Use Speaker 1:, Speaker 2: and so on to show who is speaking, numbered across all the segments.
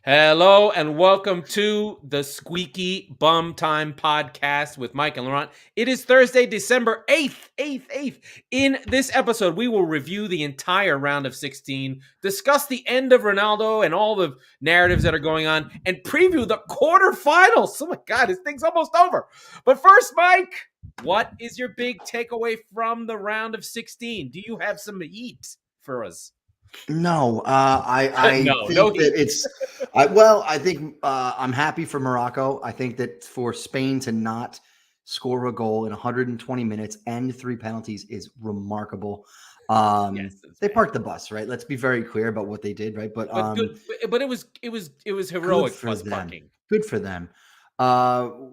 Speaker 1: Hello and welcome to the Squeaky Bum Time podcast with Mike and Laurent. It is Thursday, December 8th. In this episode, we will review the entire round of 16, discuss the end of Ronaldo and all the narratives that are going on, and preview the quarterfinals. Oh my God, this thing's almost over. But first, Mike, what is your big takeaway from the round of 16? Do you have some heat for us?
Speaker 2: No, I
Speaker 1: No
Speaker 2: think that
Speaker 1: heat.
Speaker 2: I think I'm happy for Morocco. I think that for Spain to not score a goal in 120 minutes and 3 penalties is remarkable.
Speaker 1: Yes,
Speaker 2: They parked the bus, right? Let's be very clear about what they did, right? But
Speaker 1: but good. But it was
Speaker 2: good
Speaker 1: heroic
Speaker 2: for
Speaker 1: bus
Speaker 2: them.
Speaker 1: parking.
Speaker 2: Good for them.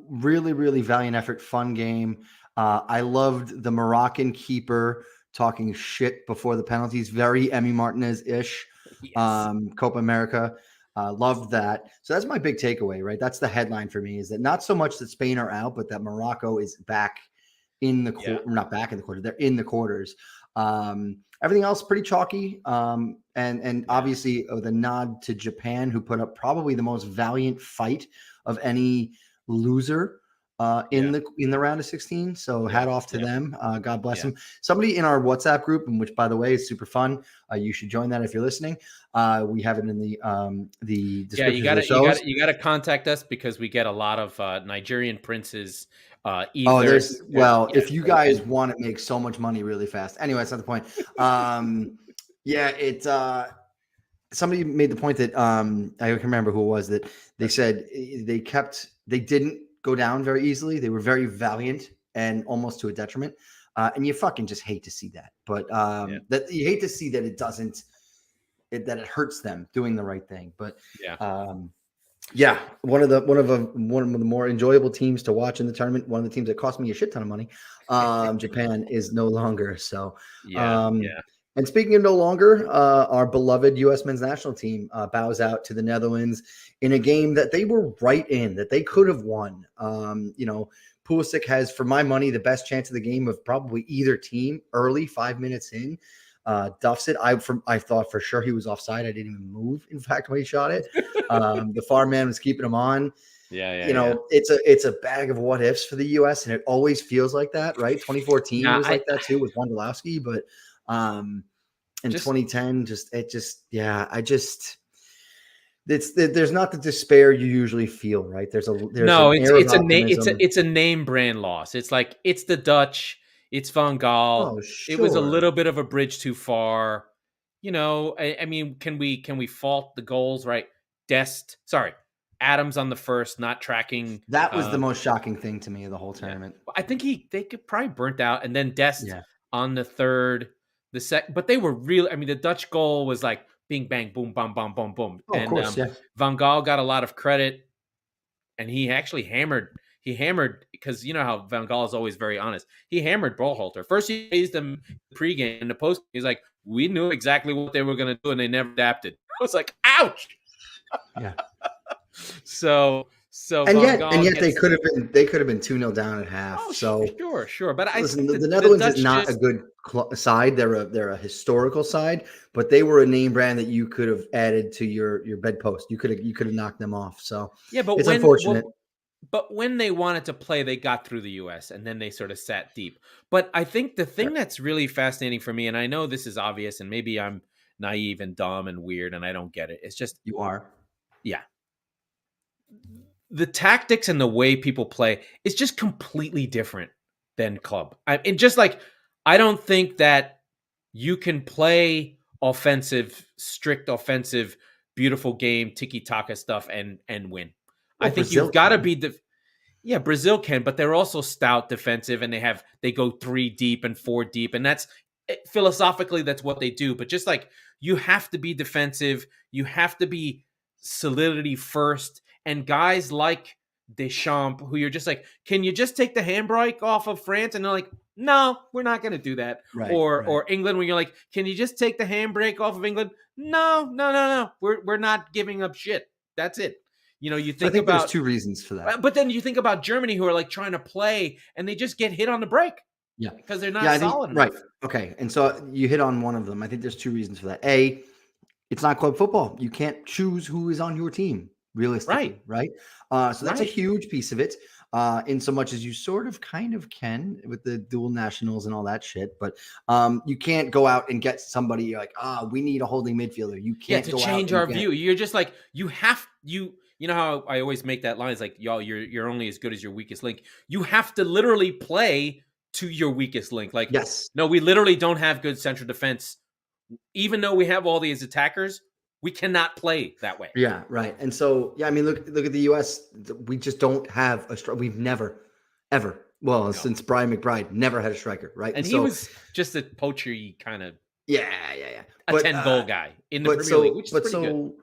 Speaker 2: Really valiant effort, fun game. I loved the Moroccan keeper talking shit before the penalties. Very Emmy Martinez-ish.
Speaker 1: Yes.
Speaker 2: Copa America. Loved that. So that's my big takeaway, right? That's the headline for me, is that not so much that Spain are out, but that Morocco is back in the quarter.
Speaker 1: Yeah.
Speaker 2: Not back in the quarter. They're in the quarters. Everything else pretty chalky. And obviously the nod to Japan, who put up probably the most valiant fight of any loser in the round of 16. So hat off to them. God bless them. Somebody in our WhatsApp group, and which by the way is super fun. You should join that if you're listening. We have it in the description.
Speaker 1: You gotta contact us because we get a lot of Nigerian princes.
Speaker 2: If you guys want to make so much money really fast. Anyway, that's not the point. Somebody made the point that I can remember who it was, that they said they didn't go down very easily. They were very valiant and almost to a detriment. And you fucking just hate to see that. But that you hate to see that that it hurts them doing the right thing. But one of the more enjoyable teams to watch in the tournament. One of the teams that cost me a shit ton of money. Japan is no longer. So And speaking of no longer, our beloved U.S. men's national team bows out to the Netherlands in a game that they were right in, that they could have won. Pulisic has, for my money, the best chance of the game of probably either team early, 5 minutes in. Duffs it. I thought for sure he was offside. I didn't even move, in fact, when he shot it. The far man was keeping him on. It's a bag of what ifs for the U.S., and it always feels like that, right? 2014 was like that too with Wondolowski, but in 2010, there's not the despair you usually feel, right?
Speaker 1: It's a name brand loss. It's like it's the Dutch, it's Van Gaal.
Speaker 2: Oh, sure.
Speaker 1: It was a little bit of a bridge too far. I mean, can we fault the goals, right? Adams on the first, not tracking.
Speaker 2: That was the most shocking thing to me of the whole tournament.
Speaker 1: I think they could probably burnt out, and then Dest on the third. The second, but they were really. I mean, the Dutch goal was like bing bang boom bum bum bum boom,
Speaker 2: and of course,
Speaker 1: Van Gaal got a lot of credit, and he actually hammered. He hammered because you know how Van Gaal is always very honest. He hammered Berhalter. First, he raised them pregame, and the post. He's like, we knew exactly what they were going to do, and they never adapted. I was like, ouch.
Speaker 2: Yeah.
Speaker 1: And
Speaker 2: yet they could have been 2-0 down at half.
Speaker 1: Sure. But
Speaker 2: listen, the Netherlands is not a good side. They're a historical side, but they were a name brand that you could have added to your bedpost. You could have knocked them off. So
Speaker 1: but
Speaker 2: it's unfortunate.
Speaker 1: But when they wanted to play, they got through the U.S. and then they sort of sat deep. But I think the thing that's really fascinating for me, and I know this is obvious, and maybe I'm naive and dumb and weird, and I don't get it. It's just
Speaker 2: you are,
Speaker 1: the tactics and the way people play is just completely different than club. I don't think that you can play strict offensive, beautiful game, tiki-taka stuff and win. I think you've got to be Brazil can, but they're also stout defensive, and they go 3 deep and 4 deep, and that's philosophically that's what they do. But just like you have to be defensive, you have to be solidity first. And guys like Deschamps, who you're just like, can you just take the handbrake off of France? And they're like, no, we're not going to do that.
Speaker 2: Right,
Speaker 1: or England, when you're like, can you just take the handbrake off of England? No. We're not giving up shit. That's it. You think about
Speaker 2: there's 2 reasons for that.
Speaker 1: But then you think about Germany, who are like trying to play and they just get hit on the break.
Speaker 2: Yeah,
Speaker 1: because they're not solid enough.
Speaker 2: Right. Okay, and so you hit on one of them. I think there's 2 reasons for that. A, It's not club football. You can't choose who is on your team realistically, right? So that's a huge piece of it. In so much as you sort of kind of can with the dual nationals and all that shit, but you can't go out and get somebody like, we need a holding midfielder. You can't
Speaker 1: to
Speaker 2: go
Speaker 1: change
Speaker 2: out
Speaker 1: our view. You're just like, you know how I always make that line, it's like, y'all, you're only as good as your weakest link. You have to literally play to your weakest link. Like,
Speaker 2: yes,
Speaker 1: no, we literally don't have good central defense. Even though we have all these attackers, we cannot play that way.
Speaker 2: Yeah, right. And so, yeah, I mean, look at the U.S. We just don't have a we've never, ever, since Brian McBride, never had a striker, right?
Speaker 1: And he was just a poacher-y kind of
Speaker 2: yeah.
Speaker 1: A 10-goal guy in the Premier League, which is pretty good.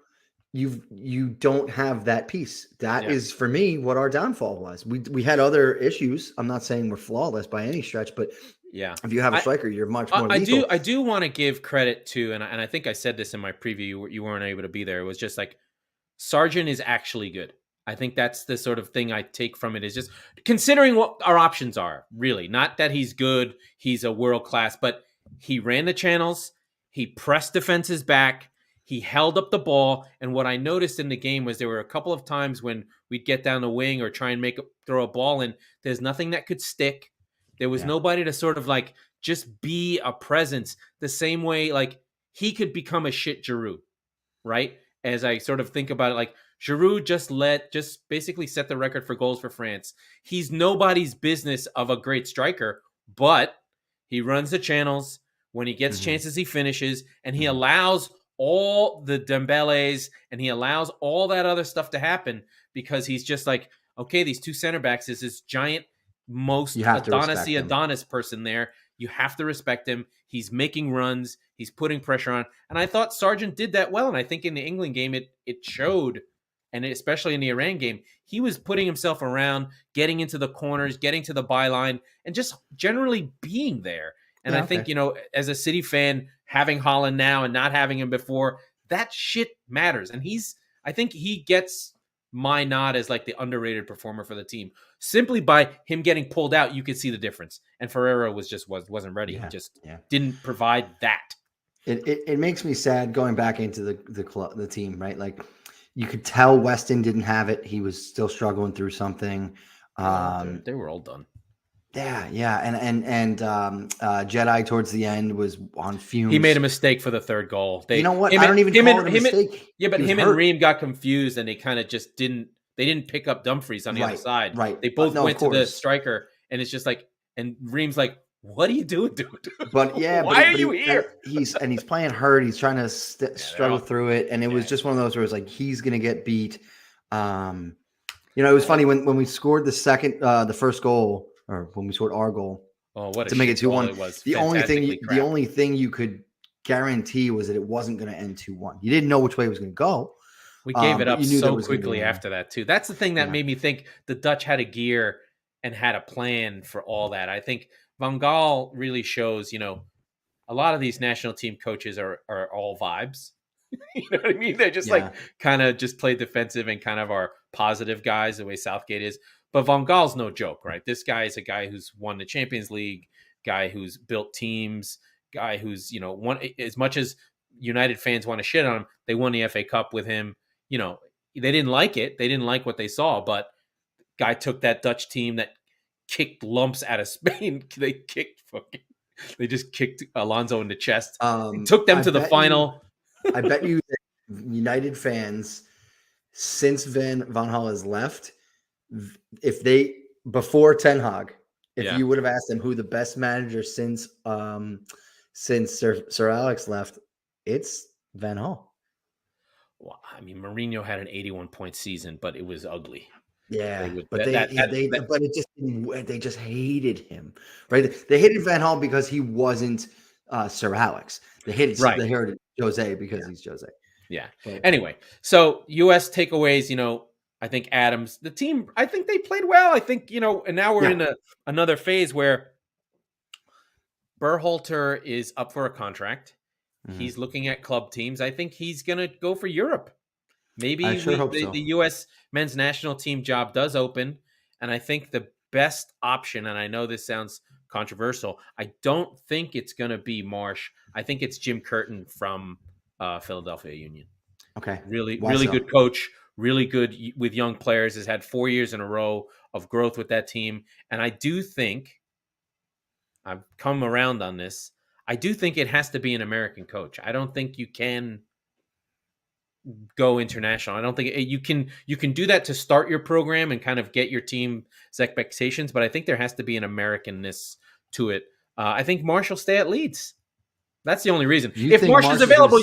Speaker 2: You don't have that piece. That is, for me, what our downfall was. We had other issues. I'm not saying we're flawless by any stretch, but if you have a striker, you're much more lethal.
Speaker 1: I do want to give credit to, and I think I said this in my preview, you weren't able to be there. It was just like, Sargent is actually good. I think that's the sort of thing I take from it, is just considering what our options are, really. Not that he's good, he's a world class, but he ran the channels, he pressed defenses back, he held up the ball. And what I noticed in the game was there were a couple of times when we'd get down the wing or try and throw a ball in, there's nothing that could stick. There was nobody to sort of like just be a presence the same way, like he could become a shit Giroud, right? As I sort of think about it, like Giroud just basically set the record for goals for France. He's nobody's business of a great striker, but he runs the channels. When he gets chances, he finishes, and he allows all the Dembeles and he allows all that other stuff to happen because he's just like, okay, these two center backs is this giant, most Adonis person there. You have to respect him. He's making runs. He's putting pressure on. And I thought Sargent did that well. And I think in the England game, it showed. And especially in the Iran game, he was putting himself around, getting into the corners, getting to the byline, and just generally being there. And I think, as a City fan, having Haaland now and not having him before, that shit matters. And I think he gets my nod as like the underrated performer for the team. Simply by him getting pulled out, you could see the difference. And Ferreira wasn't ready. He just didn't provide that.
Speaker 2: It makes me sad going back into the team, right? Like you could tell Weston didn't have it. He was still struggling through something.
Speaker 1: They were all done.
Speaker 2: Yeah. And Jedi towards the end was on fumes.
Speaker 1: He made a mistake for the third goal.
Speaker 2: You know what? I don't even call it a mistake.
Speaker 1: But him and Ream got confused and they kind of just didn't pick up Dumfries on the other side.
Speaker 2: Right.
Speaker 1: They both went to the striker and it's just like, and Ream's like, what are you doing, dude?
Speaker 2: But
Speaker 1: why are you here?
Speaker 2: He's playing hurt. He's trying to struggle through it. And it was just one of those where it's like, he's going to get beat. It was funny when we scored the first goal, or when we scored our goal, to make it 2-1. The only thing you could guarantee was that it wasn't going to end 2-1. You didn't know which way it was going to go.
Speaker 1: We gave it up so quickly after that too. That's the thing that made me think the Dutch had a gear and had a plan for all that. I think Van Gaal really shows, a lot of these national team coaches are all vibes. You know what I mean? They're just like kind of just play defensive and kind of are positive guys the way Southgate is. But Van Gaal's no joke, right? This guy is a guy who's won the Champions League, guy who's built teams, guy who's, won, as much as United fans want to shit on him, they won the FA Cup with him. They didn't like it. They didn't like what they saw, but guy took that Dutch team that kicked lumps out of Spain. They just kicked Alonso in the chest. Took them to the final.
Speaker 2: I bet you that United fans, since Van Gaal has left, before Ten Hag, you would have asked them who the best manager since Sir Alex left, it's Van Gaal.
Speaker 1: Well, I mean, Mourinho had an 81-point season, but it was ugly.
Speaker 2: Yeah, but they just hated him, right? They hated Van Gaal because he wasn't Sir Alex. They hated Jose because he's Jose.
Speaker 1: Yeah. But anyway, so U.S. takeaways. I think Adams, the team, I think they played well. I think and now we're in another phase where Berhalter is up for a contract. Mm-hmm. He's looking at club teams. I think he's going to go for Europe. Maybe the U.S. men's national team job does open. And I think the best option, and I know this sounds controversial, I don't think it's going to be Marsh. I think it's Jim Curtin from Philadelphia Union.
Speaker 2: Okay.
Speaker 1: Really good coach, really good with young players, has had 4 years in a row of growth with that team. And I do think, I've come around on this, I do think it has to be an American coach. I don't think you can go international. I don't think you can do that to start your program and kind of get your team's expectations, but I think there has to be an Americanness to it. I think Marsh will stay at Leeds. That's the only reason. If Marsh is available,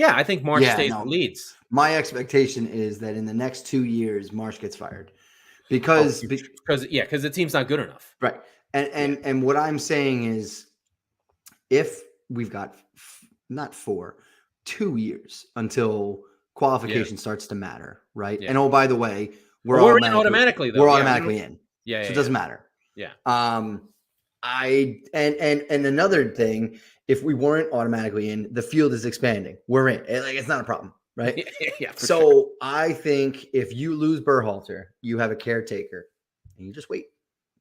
Speaker 1: I think Marsh stays at Leeds.
Speaker 2: My expectation is that in the next 2 years, Marsh gets fired because
Speaker 1: the team's not good enough.
Speaker 2: Right. And what I'm saying is, if we've got not 2 years until qualification starts to matter, right? Yeah. And oh, by the way, we're automatically though. We're automatically in. Yeah. So it doesn't matter.
Speaker 1: Yeah.
Speaker 2: And another thing, if we weren't automatically in, the field is expanding. We're in. It's not a problem, right?
Speaker 1: Yeah.
Speaker 2: So sure. I think if you lose Berhalter, you have a caretaker, and you just wait.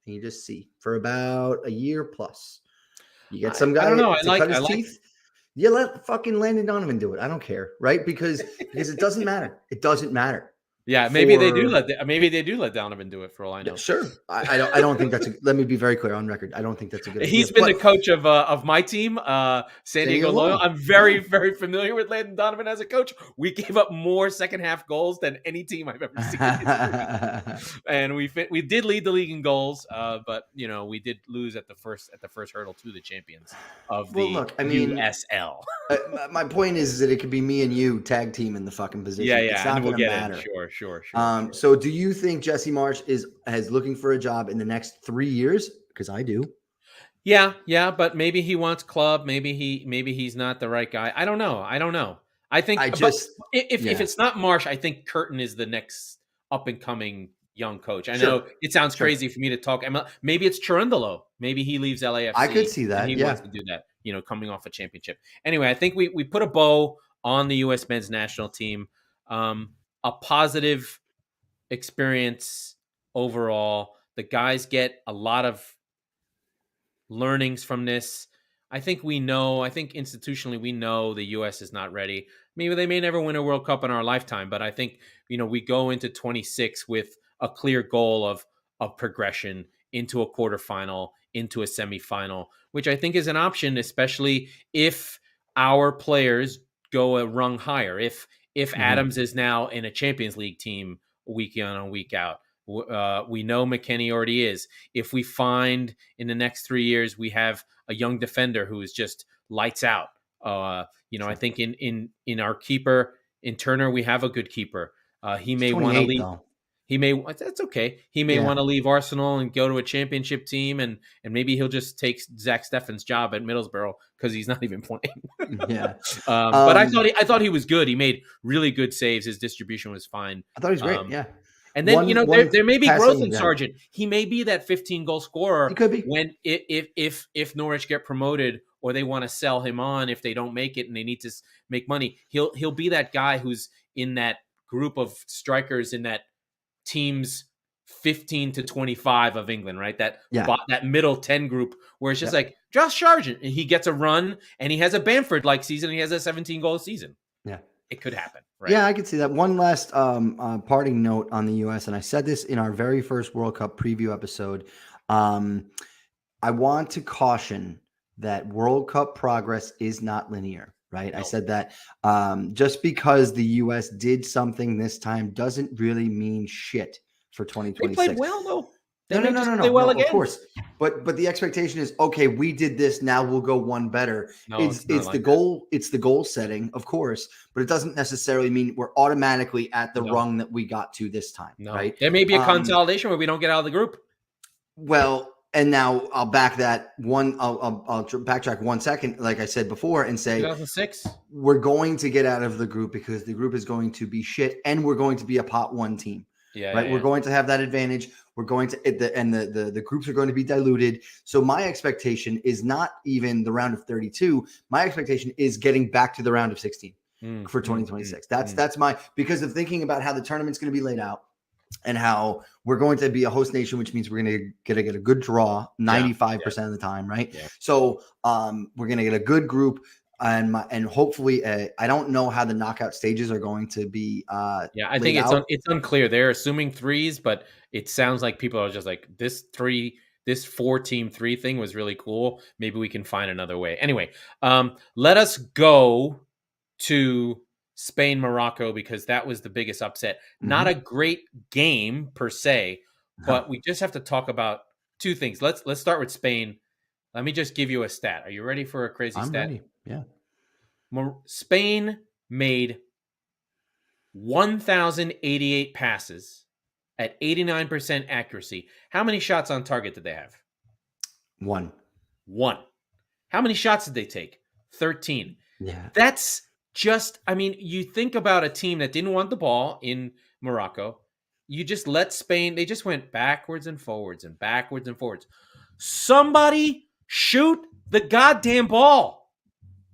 Speaker 2: And you just see for about a year plus. You get some guy
Speaker 1: I don't know.
Speaker 2: to cut his teeth. You let fucking Landon Donovan do it. I don't care, right? Because it doesn't matter. It doesn't matter.
Speaker 1: Yeah, maybe they do let Donovan do it for all I know.
Speaker 2: Yeah, sure. I don't think that's let me be very clear on record. I don't think that's a good idea.
Speaker 1: He's been the coach of my team, San Diego Loyal. I'm very, very familiar with Landon Donovan as a coach. We gave up more second half goals than any team I've ever seen. And we did lead the league in goals, but we did lose at the first hurdle to the champions of the USL.
Speaker 2: My point is that it could be me and you tag team in the fucking position.
Speaker 1: Yeah,
Speaker 2: it's not
Speaker 1: going to
Speaker 2: matter.
Speaker 1: Sure.
Speaker 2: So do you think Jesse Marsh is looking for a job in the next 3 years? Because I do.
Speaker 1: Yeah, but maybe he wants club. Maybe he's not the right guy. I don't know. I think if it's not Marsh, I think Curtin is the next up and coming young coach. I know it sounds crazy for me to talk. Maybe it's Cherundolo. Maybe he leaves LAFC.
Speaker 2: I could see that.
Speaker 1: And he wants to do that. Coming off a championship. Anyway, I think we put a bow on the U.S. men's national team. A positive experience overall. The guys get a lot of learnings from this. I think institutionally we know the U.S. is not ready. Maybe they may never win a World Cup in our lifetime, but I think, we go into 26 with a clear goal of progression into a quarterfinal, into a semifinal, which I think is an option, especially if our players go a rung higher. If Adams is now in a Champions League team week in and week out, we know McKennie already is. If we find in the next 3 years we have a young defender who is just lights out, I think in our keeper, in Turner, we have a good keeper. He may want to leave. That's okay. He may want to leave Arsenal and go to a championship team, and maybe he'll just take Zach Steffen's job at Middlesbrough because he's not even playing. But I thought he was good. He made really good saves. His distribution was fine.
Speaker 2: I thought he was great. Yeah.
Speaker 1: And then there may be growth in Sargent. He may be that 15 goal scorer.
Speaker 2: He could be
Speaker 1: when if Norwich get promoted or they want to sell him on if they don't make it and they need to make money. He'll be that guy who's in that group of strikers in that teams 15 to 25 of England, right? That middle 10 group where it's just like Josh Sargent, and he gets a run and he has a Bamford-like season. And he has a 17-goal season. Yeah, it could happen. Right?
Speaker 2: Yeah, I could see that. One last parting note on the U.S., and I said this in our very first World Cup preview episode. I want to caution that World Cup progress is not linear. Right. No. I said that just because the U.S. did something this time doesn't really mean shit for 2026.
Speaker 1: They played well, though.
Speaker 2: No.
Speaker 1: Play well again.
Speaker 2: Of course. But the expectation is, okay, we did this. Now we'll go one better.
Speaker 1: No,
Speaker 2: it's the goal. It's the goal setting, of course, but it doesn't necessarily mean we're automatically at the rung that we got to this time. No. Right.
Speaker 1: There may be a consolidation where we don't get out of the group.
Speaker 2: Well, and now I'll back that one. I'll backtrack 1 second, like I said before, and say
Speaker 1: 2006.
Speaker 2: We're going to get out of the group because the group is going to be shit, and we're going to be a pot one team.
Speaker 1: Yeah,
Speaker 2: right. We're going to have that advantage. We're going to the groups are going to be diluted. So my expectation is not even the round of 32. My expectation is getting back to the round of 16 for 2026. That's my because of thinking about how the tournament's going to be laid out. And how we're going to be a host nation, which means we're going to get a good draw 95% of the time, right? Yeah. So we're going to get a good group. and hopefully, I don't know how the knockout stages are going to be.
Speaker 1: I think it's unclear. They're assuming threes, but it sounds like people are just like this 4-team 3 thing was really cool. Maybe we can find another way. Anyway, let us go to Spain, Morocco, because that was the biggest upset. Mm-hmm. Not a great game per se, but we just have to talk about two things. Let's start with Spain. Let me just give you a stat. Are you ready for a crazy stat?
Speaker 2: I'm ready. Yeah.
Speaker 1: Spain made 1,088 passes at 89% accuracy. How many shots on target did they have?
Speaker 2: One.
Speaker 1: How many shots did they take? 13.
Speaker 2: Yeah.
Speaker 1: That's just, I mean, you think about a team that didn't want the ball in Morocco. You just let Spain, they just went backwards and forwards and backwards and forwards. Somebody shoot the goddamn ball.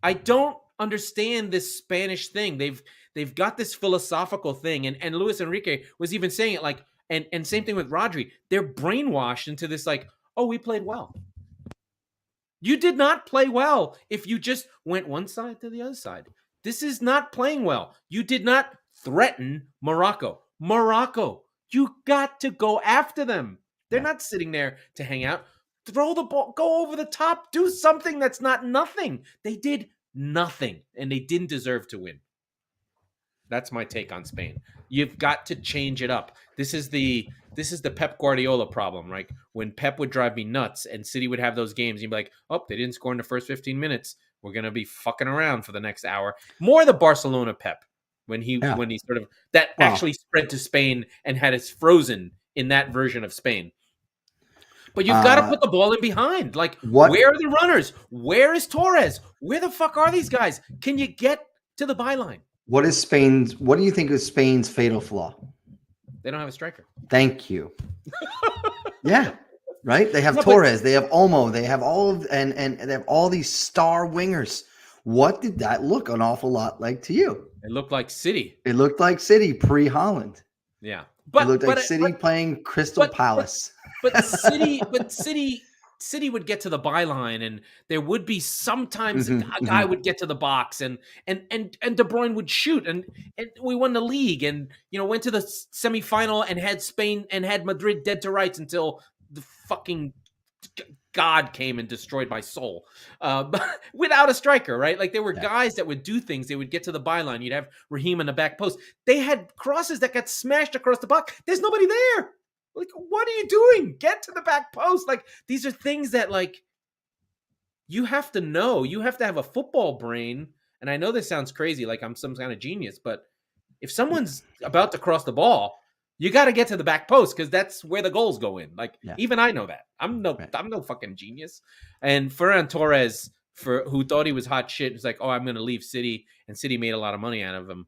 Speaker 1: I don't understand this Spanish thing. They've got this philosophical thing, and Luis Enrique was even saying it, like, and same thing with Rodri. They're brainwashed into this, like, oh, we played well. You did not play well if you just went one side to the other side. This is not playing well. You did not threaten Morocco. You got to go after them. They're not sitting there to hang out. Throw the ball, go over the top, do something that's not nothing. They did nothing, and they didn't deserve to win. That's my take on Spain. You've got to change it up. This is the Pep Guardiola problem, right? When Pep would drive me nuts and City would have those games, you'd be like, oh, they didn't score in the first 15 minutes. We're going to be fucking around for the next hour. More the Barcelona Pep when he sort of actually spread to Spain and had us frozen in that version of Spain. But you've got to put the ball in behind. Like, where are the runners? Where is Torres? Where the fuck are these guys? Can you get to the byline?
Speaker 2: What do you think is Spain's fatal flaw?
Speaker 1: They don't have a striker.
Speaker 2: Thank you. Yeah. Right? They have Torres, they have Olmo, they have and they have all these star wingers. What did that look an awful lot like to you?
Speaker 1: It looked like City.
Speaker 2: It looked like City pre-Holland.
Speaker 1: Yeah.
Speaker 2: It looked like City playing Crystal Palace.
Speaker 1: But City would get to the byline, and there would be sometimes a guy would get to the box, and De Bruyne would shoot, and we won the league, and went to the semifinal and had Spain and had Madrid dead to rights until the fucking God came and destroyed my soul. Without a striker, right? Like, there were guys that would do things. They would get to the byline. You'd have Raheem in the back post. They had crosses that got smashed across the box. There's nobody there. Like, what are you doing? Get to the back post. Like, these are things that, like, you have to know. You have to have a football brain. And I know this sounds crazy, like I'm some kind of genius, but if someone's about to cross the ball, you got to get to the back post, because that's where the goals go in. Like, even I know that. I'm no fucking genius. And Ferran Torres, who thought he was hot shit, was like, oh, I'm going to leave City, and City made a lot of money out of him.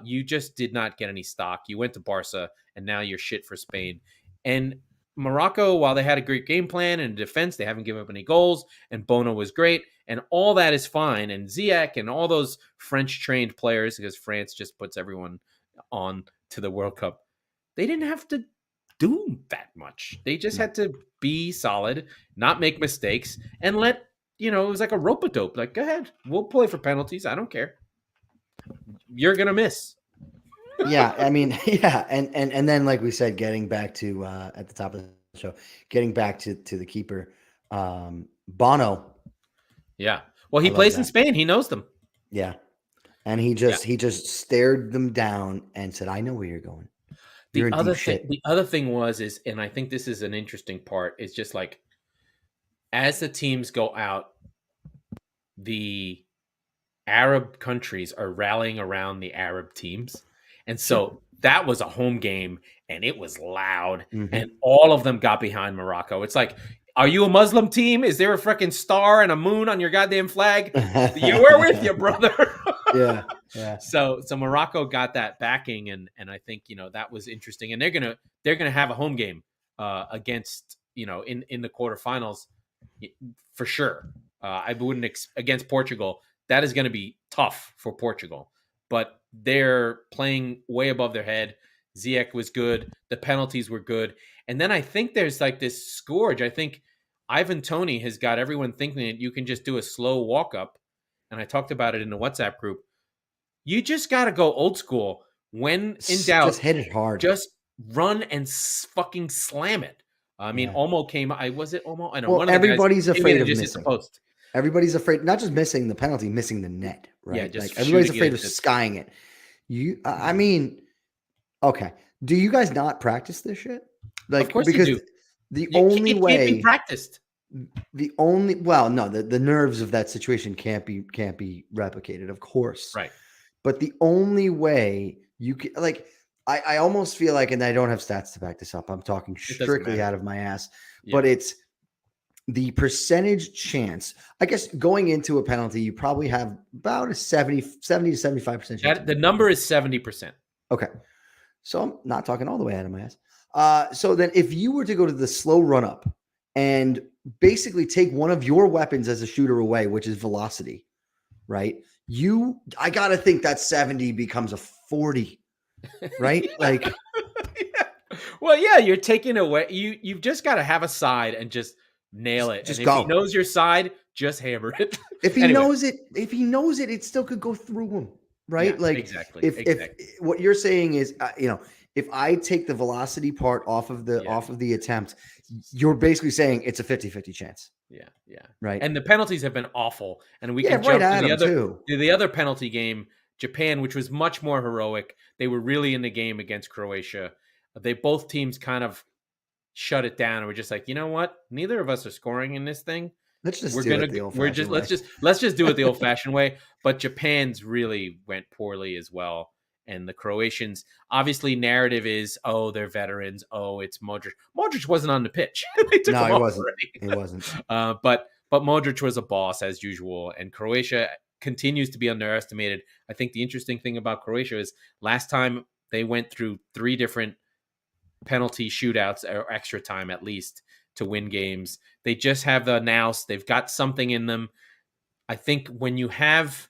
Speaker 1: You just did not get any stock. You went to Barca, and now you're shit for Spain. And Morocco, while they had a great game plan and defense, they haven't given up any goals, and Bono was great, and all that is fine. And Ziyech and all those French-trained players, because France just puts everyone on to the World Cup, they didn't have to do that much. They just had to be solid, not make mistakes, and let, it was like a rope-a-dope. Like, go ahead, we'll play for penalties. I don't care. You're going to miss.
Speaker 2: Yeah, I mean, and then, like we said, getting back to at the top of the show, getting back to the keeper, Bono.
Speaker 1: Yeah, well, he plays in Spain. He knows them.
Speaker 2: Yeah, and he just stared them down and said, "I know where you're going."
Speaker 1: The other thing was, and I think this is an interesting part, is just like, as the teams go out, the Arab countries are rallying around the Arab teams. And so that was a home game, and it was loud, and all of them got behind Morocco. It's like, are you a Muslim team? Is there a freaking star and a moon on your goddamn flag? We're with you, brother.
Speaker 2: Yeah.
Speaker 1: So Morocco got that backing, and I think that was interesting. And they're gonna have a home game against in the quarterfinals for sure. I wouldn't against Portugal. That is going to be tough for Portugal, but they're playing way above their head. Ziyech was good. The penalties were good. And then I think there's like this scourge. I think Ivan Toney has got everyone thinking that you can just do a slow walk up and I talked about it in the WhatsApp group. You just got to go old school. When in doubt,
Speaker 2: just hit it hard.
Speaker 1: Just run and fucking slam it. I mean, Olmo came. Was it Olmo? I know. One of
Speaker 2: everybody's
Speaker 1: the guys
Speaker 2: afraid of
Speaker 1: just
Speaker 2: missing.
Speaker 1: Hit the post.
Speaker 2: Everybody's afraid, not just missing the penalty, missing the net. Right?
Speaker 1: Yeah,
Speaker 2: like everybody's afraid of skying it. I mean, okay. Do you guys not practice this shit? Like,
Speaker 1: of course
Speaker 2: because
Speaker 1: you do.
Speaker 2: The only way
Speaker 1: can't be practiced.
Speaker 2: The nerves of that situation can't be replicated, of course.
Speaker 1: Right.
Speaker 2: But the only way you can, like, I almost feel like, and I don't have stats to back this up, I'm talking strictly out of my ass, but it's the percentage chance. I guess going into a penalty, you probably have about a 70 to 75% chance.
Speaker 1: The number is 70%.
Speaker 2: Okay. So I'm not talking all the way out of my ass. So then if you were to go to the slow run up and basically take one of your weapons as a shooter away, which is velocity, right? I got to think that 70 becomes a 40, right? Like,
Speaker 1: Well, yeah, you're taking away. You've just got to have a side and just nail it.
Speaker 2: Just
Speaker 1: and
Speaker 2: go.
Speaker 1: If he knows your side, just hammer it.
Speaker 2: If he knows it, it still could go through him, right?
Speaker 1: Yeah,
Speaker 2: like
Speaker 1: exactly.
Speaker 2: If what you're saying is, if I take the velocity part off of the attempt, you're basically saying it's a 50-50 chance.
Speaker 1: Yeah.
Speaker 2: Right.
Speaker 1: And the penalties have been awful. And we can jump to the other penalty game, Japan, which was much more heroic. They were really in the game against Croatia. Both teams kind of shut it down and we're just like, you know what? Neither of us are scoring in this thing.
Speaker 2: Let's just do it the old-fashioned way.
Speaker 1: Let's just do it the old-fashioned way. But Japan's really went poorly as well. And the Croatians, obviously, narrative is, they're veterans. It's Modric. Modric wasn't on the pitch. They took him off already.
Speaker 2: He wasn't.
Speaker 1: But Modric was a boss as usual. And Croatia continues to be underestimated. I think the interesting thing about Croatia is last time they went through 3 different penalty shootouts or extra time at least to win games. They just have the nous. They've got something in them. I think when you have...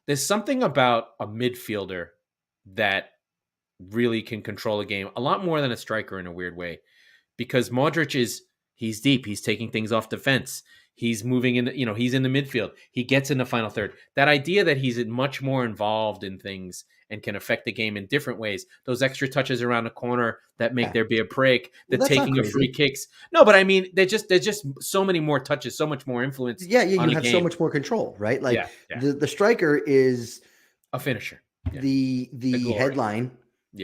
Speaker 1: There's something about a midfielder that really can control a game a lot more than a striker in a weird way, because Modric he's deep. He's taking things off defense. He's moving in, he's in the midfield. He gets in the final third. That idea that he's much more involved in things and can affect the game in different ways. Those extra touches around the corner that make there be a break, the taking of free kicks. No, but I mean, there's just so many more touches, so much more influence.
Speaker 2: Yeah, you have so much more control, right? Like the striker is
Speaker 1: a finisher.
Speaker 2: Yeah. The headline,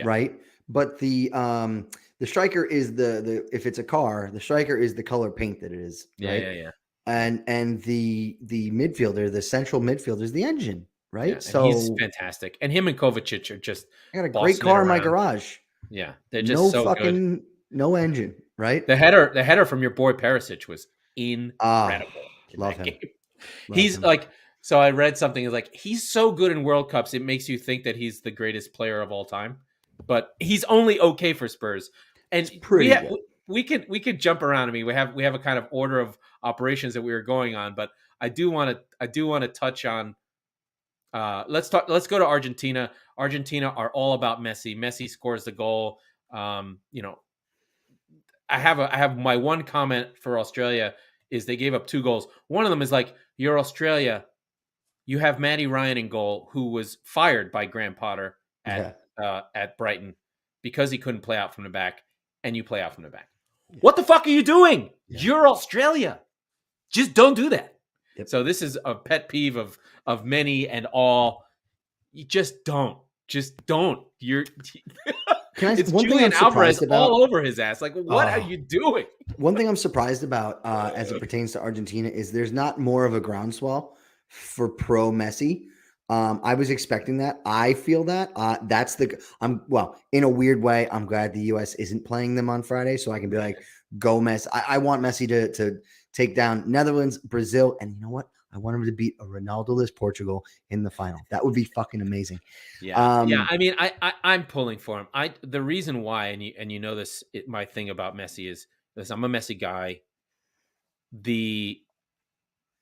Speaker 2: right? But the striker is the if it's a car, the striker is the color paint that it is. Right?
Speaker 1: Yeah.
Speaker 2: And the midfielder, the central midfielder, is the engine, right?
Speaker 1: Yeah, so he's fantastic, and him and Kovacic are just.
Speaker 2: I got a great car in my garage.
Speaker 1: Yeah, they're just good.
Speaker 2: No engine, right?
Speaker 1: The header from your boy Perisic was incredible.
Speaker 2: Love him.
Speaker 1: He's like, so I read something like he's so good in World Cups, it makes you think that he's the greatest player of all time, but he's only okay for Spurs. And we could jump around. I mean, we have a kind of order of operations that we were going on, but I do want to touch on. Let's go to Argentina. Argentina are all about Messi. Messi scores the goal. I have my one comment for Australia is they gave up 2 goals. One of them is like, you're Australia. You have Matty Ryan in goal, who was fired by Graham Potter at Brighton because he couldn't play out from the back, and you play out from the back. Yeah. What the fuck are you doing? Yeah. You're Australia. Just don't do that. Yep. So this is a pet peeve of many and all. You just don't. You're it's Julian Alvarez all over his ass. Like, what are you doing?
Speaker 2: One thing I'm surprised about as it pertains to Argentina is there's not more of a groundswell for pro Messi. I was expecting that. I feel that in a weird way, I'm glad the US isn't playing them on Friday, so I can be like, go Messi. I want Messi to take down Netherlands, Brazil, and you know what? I want him to beat a Ronaldo-less Portugal in the final. That would be fucking amazing.
Speaker 1: Yeah. I mean, I'm pulling for him. The reason why, and you know this, my thing about Messi is this: I'm a Messi guy. The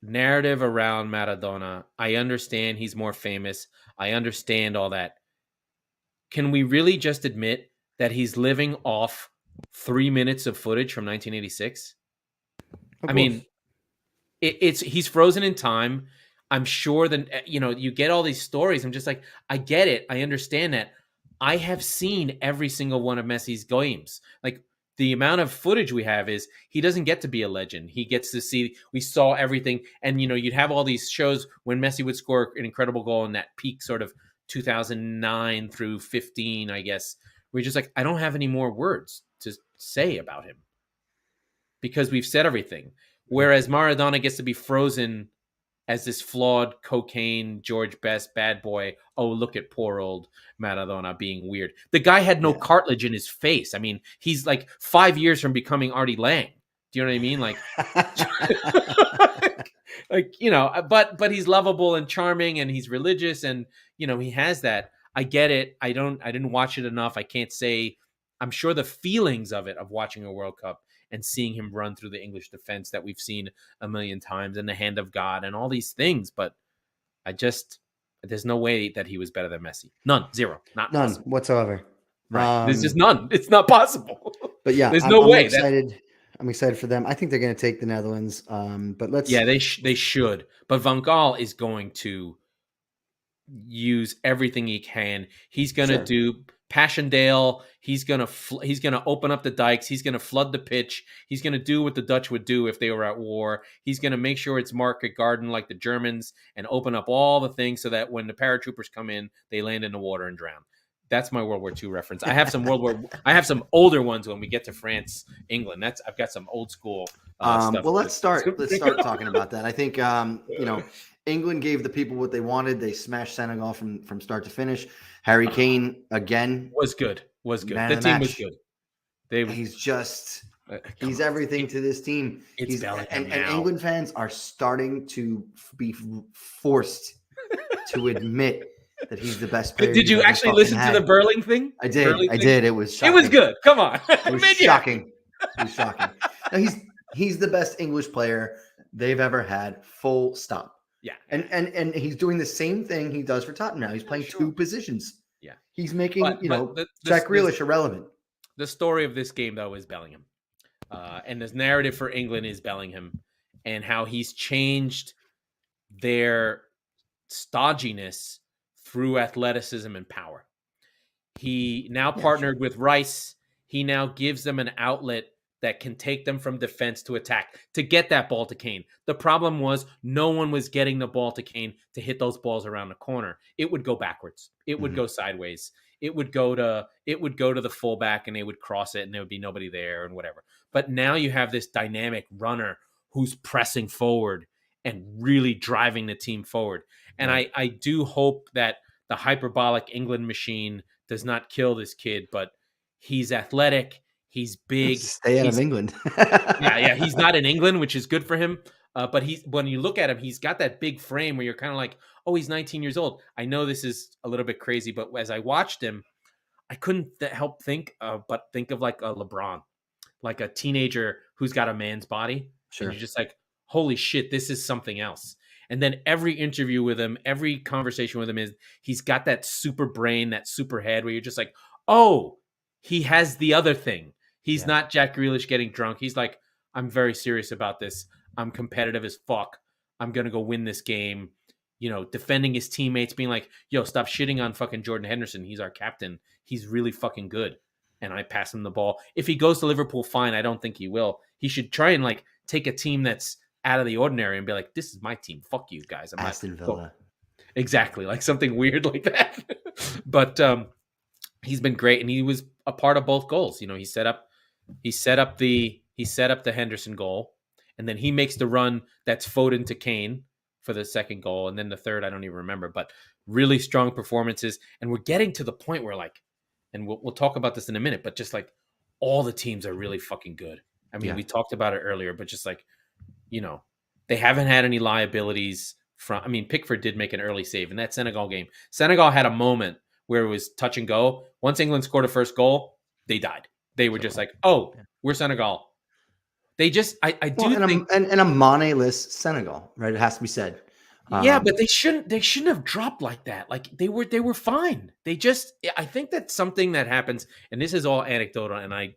Speaker 1: narrative around Maradona, I understand he's more famous. I understand all that. Can we really just admit that he's living off 3 minutes of footage from 1986? I mean, he's frozen in time. I'm sure that, you get all these stories. I'm just like, I get it. I understand that. I have seen every single one of Messi's games. Like, the amount of footage we have is he doesn't get to be a legend. He gets to see, we saw everything. And, you'd have all these shows when Messi would score an incredible goal in that peak sort of 2009 through 15, I guess. We're just like, I don't have any more words to say about him because we've said everything. Whereas Maradona gets to be frozen as this flawed cocaine George Best bad boy. Oh, look at poor old Maradona being weird. The guy had no cartilage in his face. I mean, he's like 5 years from becoming Artie Lang. Do you know what I mean? Like, but he's lovable and charming, and he's religious, and he has that. I get it. I didn't watch it enough. I can't say. I'm sure the feelings of it, of watching a World Cup and seeing him run through the English defense that we've seen a million times, and the hand of God and all these things. But there's no way that he was better than Messi. None. Zero. None
Speaker 3: possible. Whatsoever.
Speaker 1: Right. There's just none. It's not possible.
Speaker 3: But yeah,
Speaker 1: there's no way.
Speaker 3: I'm excited for them. I think they're going to take the Netherlands. But let's.
Speaker 1: Yeah, they should. But Van Gaal is going to use everything he can. He's going to do Passchendaele. He's going to open up the dikes. He's going to flood the pitch. He's going to do what the Dutch would do if they were at war. He's going to make sure it's market garden like the Germans and open up all the things so that when the paratroopers come in, they land in the water and drown. That's my World War II reference. I have some I have some older ones when we get to France, England. I've got some old school stuff.
Speaker 2: Well, let's start talking about that. I think England gave the people what they wanted. They smashed Senegal from start to finish. Harry Kane again
Speaker 1: was good. The team was good.
Speaker 2: He's everything to this team. And England fans are starting to be forced to admit that he's the best player.
Speaker 1: Did you actually listen to the Burling thing?
Speaker 2: I did. It was shocking.
Speaker 1: It was good. Come on.
Speaker 2: It was shocking. It was shocking. No, he's the best English player they've ever had, full stop.
Speaker 1: Yeah.
Speaker 2: And he's doing the same thing he does for Tottenham now. He's playing two positions.
Speaker 1: Yeah.
Speaker 2: He's making, Jack Grealish irrelevant.
Speaker 1: The story of this game, though, is Bellingham. And this narrative for England is Bellingham and how he's changed their stodginess through athleticism and power. He now partnered with Rice. He now gives them an outlet that can take them from defense to attack to get that ball to Kane. The problem was no one was getting the ball to Kane to hit those balls around the corner. It would go backwards. It would go sideways. It would go to the fullback and they would cross it and there would be nobody there and whatever. But now you have this dynamic runner who's pressing forward and really driving the team forward. And I do hope that the hyperbolic England machine does not kill this kid, but he's athletic. He's big.
Speaker 2: Stay out of England.
Speaker 1: yeah. He's not in England, which is good for him. But when you look at him, he's got that big frame where you're kind of like, oh, he's 19 years old. I know this is a little bit crazy, but as I watched him, I couldn't help think of like a LeBron, like a teenager who's got a man's body.
Speaker 2: Sure.
Speaker 1: And you're just like, holy shit, this is something else. And then every interview with him, every conversation with him he's got that super brain, that super head where you're just like, oh, he has the other thing. He's not Jack Grealish getting drunk. He's like, I'm very serious about this. I'm competitive as fuck. I'm going to go win this game. Defending his teammates, being like, yo, stop shitting on fucking Jordan Henderson. He's our captain. He's really fucking good. And I pass him the ball. If he goes to Liverpool, fine. I don't think he will. He should try and take a team that's out of the ordinary and be like, this is my team. Fuck you guys. I'm
Speaker 2: Aston Villa.
Speaker 1: Exactly. Like something weird like that. But he's been great. And he was a part of both goals. He set up the Henderson goal, and then he makes the run that's Foden to Kane for the second goal, and then the third I don't even remember. But really strong performances, and we're getting to the point where and we'll talk about this in a minute, but just all the teams are really fucking good. I mean, we talked about it earlier, but just they haven't had any liabilities from. I mean, Pickford did make an early save in that Senegal game. Senegal had a moment where it was touch and go. Once England scored a first goal, they died. They were just like, oh, we're Senegal. They just, I do think,
Speaker 2: and a Mane-less Senegal, right? It has to be said.
Speaker 1: Yeah, but they shouldn't have dropped like that. Like they were fine. I think that's something that happens, and this is all anecdotal, and I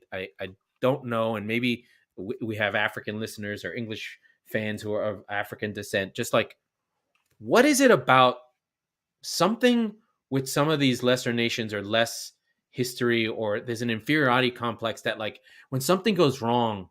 Speaker 1: don't know, and maybe we have African listeners or English fans who are of African descent. Just what is it about something with some of these lesser nations or less history, or there's an inferiority complex that like when something goes wrong,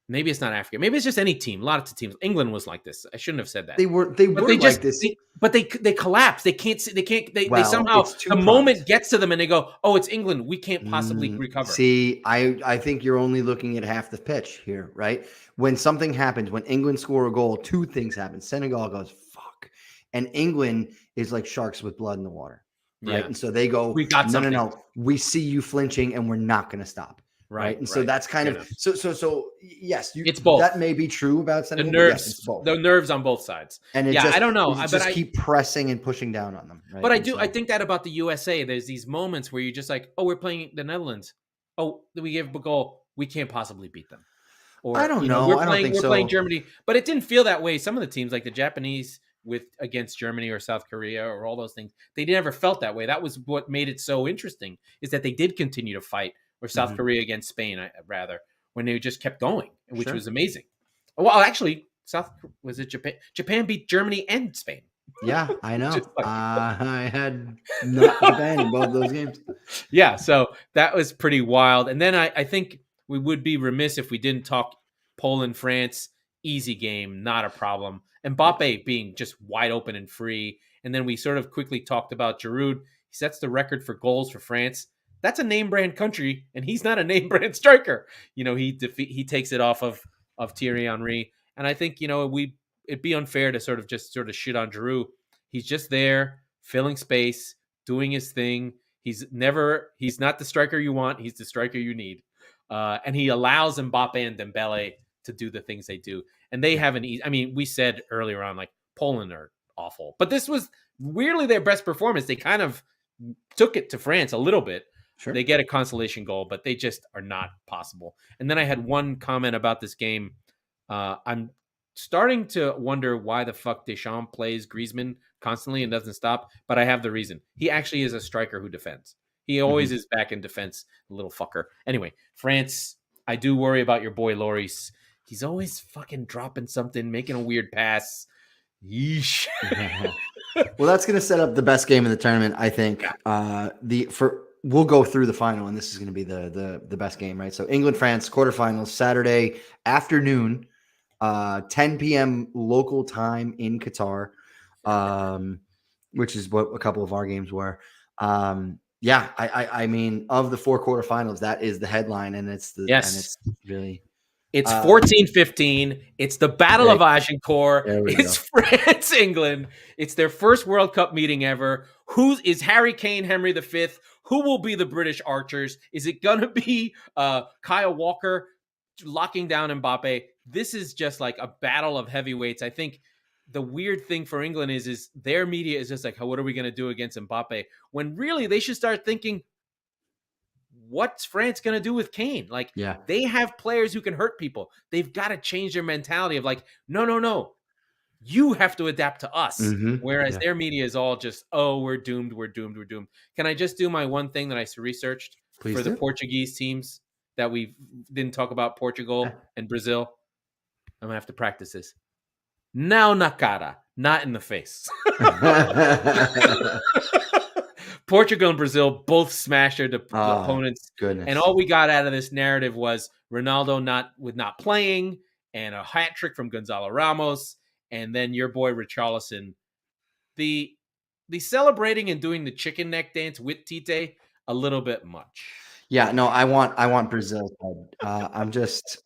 Speaker 1: maybe it's not Africa, maybe it's just any team. A lot of teams. England was like this. I shouldn't have said that.
Speaker 2: They were like this.
Speaker 1: They collapse. They can't. They somehow the
Speaker 2: prongs.
Speaker 1: moment gets to them and they go, "Oh, it's England. We can't possibly recover."
Speaker 2: See, I think you're only looking at half the pitch here, right? When something happens, when England score a goal, two things happen. Senegal goes fuck, and England is like sharks with blood in the water, right?
Speaker 1: Yeah.
Speaker 2: And so they go,
Speaker 1: We got something.
Speaker 2: No. We see you flinching, and we're not going to stop. Right. And so that's kind of so yes,
Speaker 1: it's both.
Speaker 2: That may be true about Senegal.
Speaker 1: The nerves on both sides. And I don't know.
Speaker 2: But I keep pressing and pushing down on them. Right?
Speaker 1: But I think that about the USA. There's these moments where you're just like, oh, we're playing the Netherlands. Oh, we give a goal. We can't possibly beat them. Or
Speaker 2: I don't know.
Speaker 1: We're playing Germany, but it didn't feel that way. Some of the teams, like the Japanese against Germany or South Korea or all those things, they never felt that way. That was what made it so interesting, is that they did continue to fight. Or South Korea against Spain, rather, when they just kept going, which was amazing. Well, actually, Japan? Japan beat Germany and Spain.
Speaker 2: Yeah, I know. I had not Japan in both those games.
Speaker 1: Yeah, so that was pretty wild. And then I think we would be remiss if we didn't talk Poland, France. Easy game, not a problem. Mbappe being just wide open and free. And then we sort of quickly talked about Giroud. He sets the record for goals for France. That's a name brand country, and he's not a name brand striker. He takes it off of Thierry Henry, and I think it'd be unfair to sort of shit on Giroud. He's just there, filling space, doing his thing. He's not the striker you want. He's the striker you need, and he allows Mbappe and Dembele to do the things they do. And they haven't. I mean, we said earlier on, like, Poland are awful, but this was weirdly their best performance. They kind of took it to France a little bit. Sure. They get a consolation goal, but they just are not possible. And then I had one comment about this game. I'm starting to wonder why the fuck Deschamps plays Griezmann constantly and doesn't stop, but I have the reason. He actually is a striker who defends. He always is back in defense, little fucker. Anyway, France, I do worry about your boy Lloris. He's always fucking dropping something, making a weird pass. Yeesh.
Speaker 2: Well, that's going to set up the best game of the tournament, I think. We'll go through the final, and this is going to be the best game, right? So England-France quarterfinals, Saturday afternoon, 10 p.m. local time in Qatar, which is what a couple of our games were. I mean, of the four quarterfinals, that is the headline, and it's really.
Speaker 1: It's 14-15. It's the Battle of Agincourt. It's France, England. It's their first World Cup meeting ever. Who is Harry Kane, Henry V? Who will be the British archers? Is it going to be Kyle Walker locking down Mbappe? This is just like a battle of heavyweights. I think the weird thing for England is their media is just like, what are we going to do against Mbappe? When really they should start thinking, what's France going to do with Kane? Like, they have players who can hurt people. They've got to change their mentality of like, no. You have to adapt to us. Whereas their media is all just, we're doomed. Can I just do my one thing that I researched for the Portuguese teams that we didn't talk about, Portugal and Brazil? I'm going to have to practice this. Now na cara, not in the face. Portugal and Brazil both smashed their opponents.
Speaker 2: Goodness.
Speaker 1: And all we got out of this narrative was Ronaldo not playing and a hat trick from Gonzalo Ramos. And then your boy Richarlison, the celebrating and doing the chicken neck dance with Tite, a little bit much.
Speaker 2: Yeah, no, I want Brazil. I'm just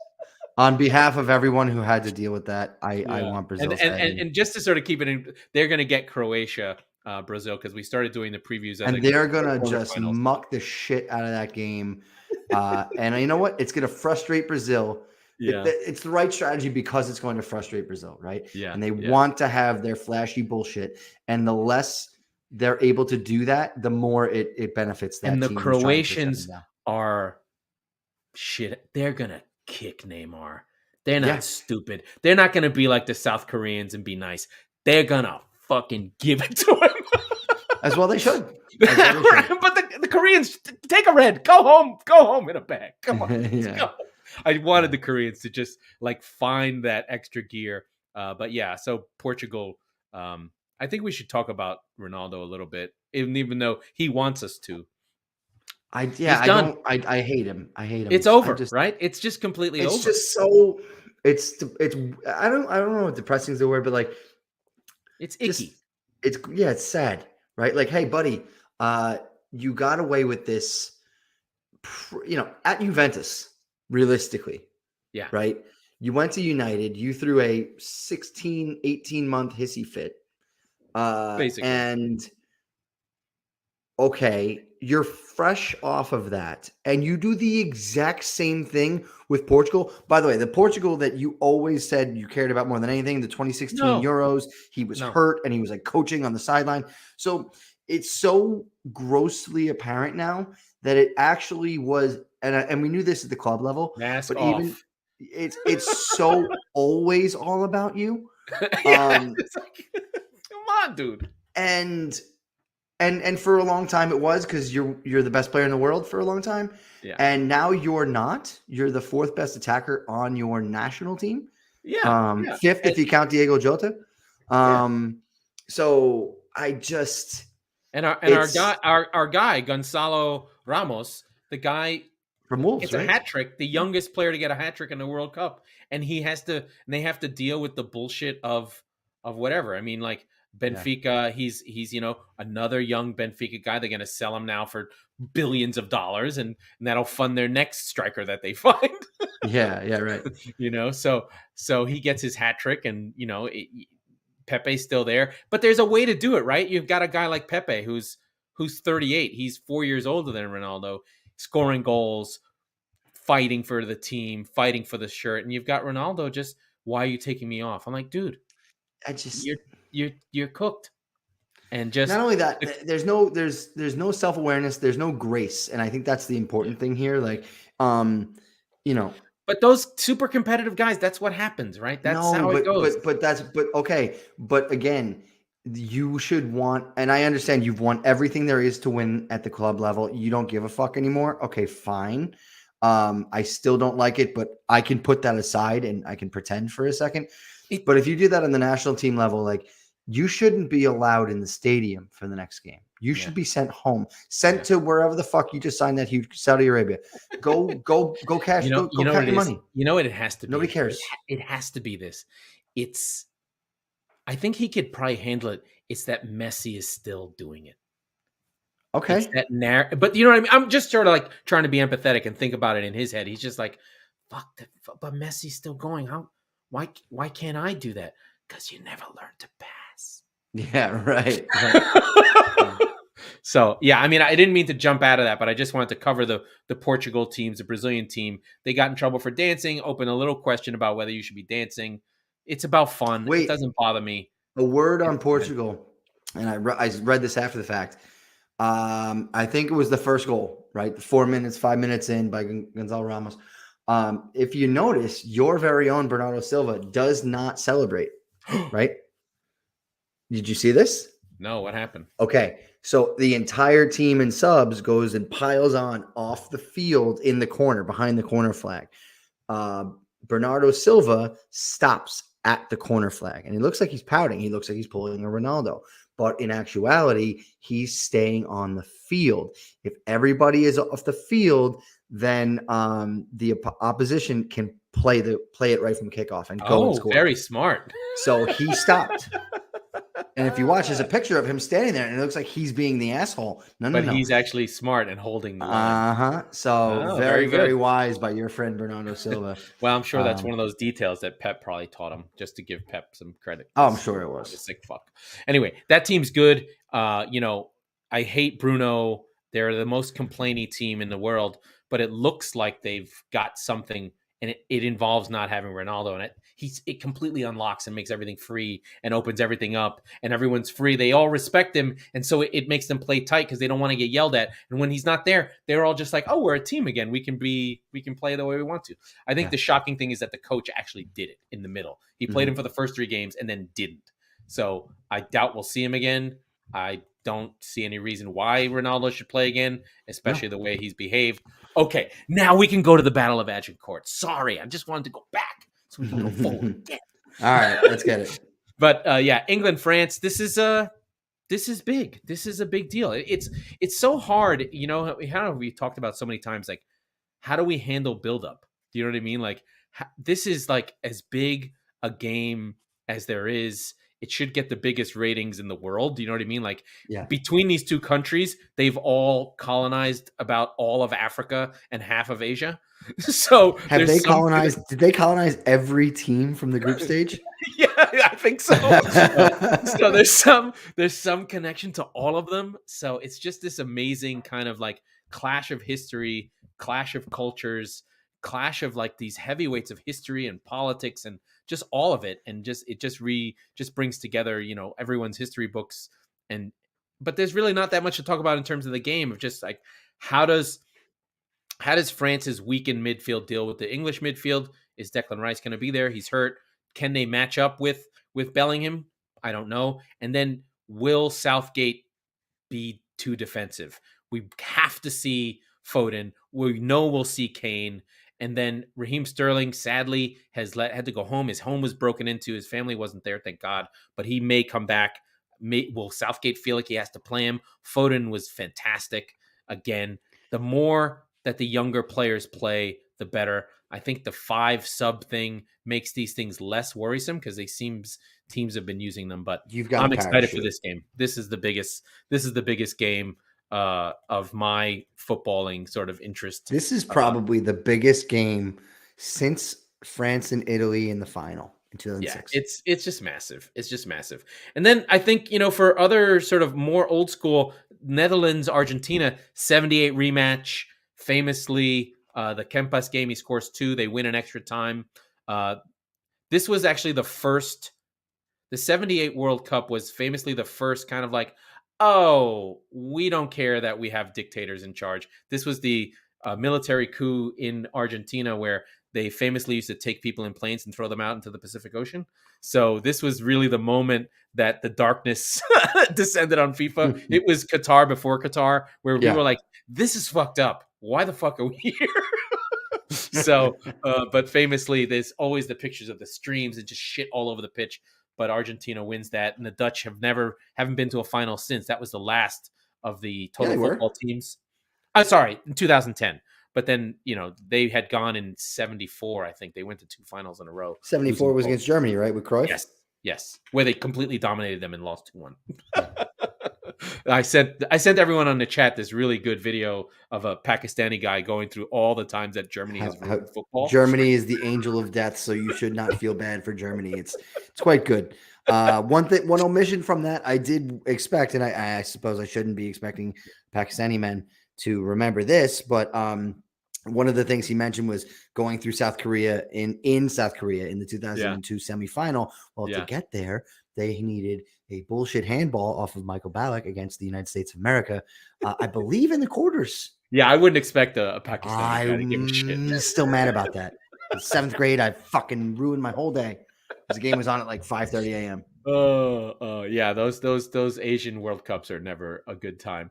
Speaker 2: on behalf of everyone who had to deal with that. I want Brazil.
Speaker 1: And just to sort of keep it in, they're going to get Croatia, Brazil, because we started doing the previews.
Speaker 2: And they're going to just muck the shit out of that game. And you know what? It's going to frustrate Brazil. Yeah. It's the right strategy because it's going to frustrate Brazil, right?
Speaker 1: Yeah.
Speaker 2: And they want to have their flashy bullshit. And the less they're able to do that, the more it benefits that.
Speaker 1: And the Croatians are shit. They're going to kick Neymar. They're not stupid. They're not going to be like the South Koreans and be nice. They're going to fucking give it to him.
Speaker 2: As well they should.
Speaker 1: But the Koreans, take a red. Go home in a bag. Come on. Let's go. I wanted the Koreans to just like find that extra gear. But yeah, so Portugal I think we should talk about Ronaldo a little bit, even though he wants us to.
Speaker 2: I hate him. I hate him.
Speaker 1: It's over, right? It's just completely over.
Speaker 2: It's just so. It's. I don't know what depressing is the word, but like,
Speaker 1: it's icky.
Speaker 2: It's sad, right? Like, hey, buddy, you got away with this, at Juventus, realistically.
Speaker 1: Yeah.
Speaker 2: Right. You went to United. You threw a 16, 18-month hissy fit.
Speaker 1: Basically.
Speaker 2: And okay, you're fresh off of that, and you do the exact same thing with Portugal. By the way, the Portugal that you always said you cared about more than anything, the 2016 Euros, he was hurt and he was like coaching on the sideline. So it's so grossly apparent now that it actually was, and we knew this at the club level,
Speaker 1: Mask
Speaker 2: but
Speaker 1: off.
Speaker 2: even it's so always all about you.
Speaker 1: It's like, come on, dude.
Speaker 2: And for a long time it was, because you're the best player in the world for a long time.
Speaker 1: Yeah.
Speaker 2: And now you're not. You're the fourth best attacker on your national team.
Speaker 1: Yeah.
Speaker 2: Fifth if you count Diego Jota. So I just
Speaker 1: our guy Gonzalo Ramos, the guy
Speaker 2: from Wolves,
Speaker 1: it's a hat trick, the youngest player to get a hat trick in the World Cup, and they have to deal with the bullshit of whatever. I mean, like Benfica, he's another young Benfica guy. They're going to sell him now for billions of dollars, and that'll fund their next striker that they find.
Speaker 2: Right.
Speaker 1: So he gets his hat trick, and Pepe's still there, but there's a way to do it, right? You've got a guy like Pepe who's 38. He's 4 years older than Ronaldo, scoring goals, fighting for the team, fighting for the shirt, and you've got Ronaldo just, why are you taking me off? I'm like, dude, you're cooked. And just
Speaker 2: not only that, there's no self-awareness, there's no grace, and I think that's the important thing here. Like,
Speaker 1: but those super competitive guys, that's what happens, right? That's how it goes.
Speaker 2: But again, you should want, and I understand you've won everything there is to win at the club level. You don't give a fuck anymore. Okay, fine. I still don't like it, but I can put that aside and I can pretend for a second. But if you do that on the national team level, like, you shouldn't be allowed in the stadium for the next game. You should be sent home, to wherever the fuck you just signed that huge Saudi Arabia. Go cash. Go count your money.
Speaker 1: You know what it has to be.
Speaker 2: Nobody cares.
Speaker 1: It has to be this. I think he could probably handle it. It's that Messi is still doing it.
Speaker 2: Okay.
Speaker 1: It's that but you know what I mean? I'm just sort of like trying to be empathetic and think about it in his head. He's just like, fuck, but Messi's still going. Why can't I do that? Because you never learned to pass.
Speaker 2: Yeah, right.
Speaker 1: So, yeah, I mean, I didn't mean to jump out of that, but I just wanted to cover the Portugal teams, the Brazilian team. They got in trouble for dancing, open a little question about whether you should be dancing. It's about fun. It doesn't bother me.
Speaker 2: A word on Portugal, and I read this after the fact. I think it was the first goal, right? 5 minutes in by Gonzalo Ramos. If you notice, your very own Bernardo Silva does not celebrate, right? Did you see this?
Speaker 1: No, what happened?
Speaker 2: Okay, so the entire team in subs goes and piles on off the field in the corner, behind the corner flag. Bernardo Silva stops at the corner flag, and he looks like he's pouting. He looks like he's pulling a Ronaldo. But in actuality, he's staying on the field. If everybody is off the field, then the opposition can play it right from kickoff and go and score.
Speaker 1: Very smart.
Speaker 2: So he stopped. And if you watch, there's a picture of him standing there, and it looks like he's being the asshole. No.
Speaker 1: He's actually smart and holding the line.
Speaker 2: So very, very wise by your friend Bernardo Silva.
Speaker 1: Well, I'm sure that's one of those details that Pep probably taught him, just to give Pep some credit.
Speaker 2: Oh, I'm sure it was.
Speaker 1: A sick fuck. Anyway, that team's good. I hate Bruno. They're the most complaining team in the world, but it looks like they've got something, and it involves not having Ronaldo, and it completely unlocks and makes everything free and opens everything up, and everyone's free. They all respect him, and so it makes them play tight because they don't want to get yelled at. And when he's not there, they're all just like, "Oh, we're a team again. We can play the way we want to." I think the shocking thing is that the coach actually did it in the middle. He played him for the first 3 games and then didn't. So I doubt we'll see him again. I don't see any reason why Ronaldo should play again, especially the way he's behaved. Okay, now we can go to the Battle of Agincourt. Sorry, I just wanted to go back so we can go forward again.
Speaker 2: All right, let's get it.
Speaker 1: But yeah, England, France. This is big. This is a big deal. It's so hard. You know how we talked about so many times. Like, how do we handle buildup? Do you know what I mean? Like, this is like as big a game as there is. It should get the biggest ratings in the world. Do you know what I mean? Like, between these two countries, they've all colonized about all of Africa and half of Asia. So
Speaker 3: have they colonized? Did they colonize every team from the group stage?
Speaker 1: Yeah, I think so. So there's some connection to all of them. So it's just this amazing kind of like clash of history, clash of cultures, clash of like these heavyweights of history and politics and just all of it. And it just brings together, you know, everyone's history books. But there's really not that much to talk about in terms of the game of just like, how does France's weakened midfield deal with the English midfield? Is Declan Rice going to be there? He's hurt. Can they match up with Bellingham? I don't know. And then will Southgate be too defensive? We have to see Foden. We know we'll see Kane. And then Raheem Sterling, sadly, had to go home. His home was broken into. His family wasn't there, thank God. But he may come back. Will Southgate feel like he has to play him? Foden was fantastic. Again, the more that the younger players play, the better. I think the 5 sub thing makes these things less worrisome because teams have been using them. But I'm excited for this game. This is the biggest game of my footballing sort of interest.
Speaker 3: This is probably the biggest game since France and Italy in the final in 2006.
Speaker 1: Yeah, it's just massive. It's just massive. And then I think, you know, for other sort of more old school, Netherlands, Argentina, 78 rematch. Famously, the Kempas game, he scores 2. They win in extra time. This was actually the 78 World Cup was famously the first kind of like, oh, we don't care that we have dictators in charge. This was the military coup in Argentina where they famously used to take people in planes and throw them out into the Pacific Ocean. So this was really the moment that the darkness descended on FIFA. It was Qatar before Qatar, where we were like, this is fucked up. Why the fuck are we here? So, but famously, there's always the pictures of the streams and just shit all over the pitch. But Argentina wins that, and the Dutch haven't been to a final since. That was the last of the total football teams. I'm sorry, in 2010. But then, you know, they had gone in 74, I think. They went to 2 finals in a row.
Speaker 3: 74 was against Germany, right, with Cruyff?
Speaker 1: Yes. Where they completely dominated them and lost 2-1. I sent everyone on the chat this really good video of a Pakistani guy going through all the times that Germany has ruined football.
Speaker 3: Germany is the angel of death, so you should not feel bad for Germany. It's quite good. One omission from that I did expect, and I suppose I shouldn't be expecting Pakistani men to remember this, but one of the things he mentioned was going through South Korea in South Korea in the 2002 semifinal. Well, to get there, they needed a bullshit handball off of Michael Ballack against the United States of America, I believe in the quarters.
Speaker 1: Yeah, I wouldn't expect a Pakistani guy to give a shit.
Speaker 3: I'm still mad about that. In 7th grade, I fucking ruined my whole day because the game was on at like 5:30 a.m.
Speaker 1: Yeah, those Asian World Cups are never a good time.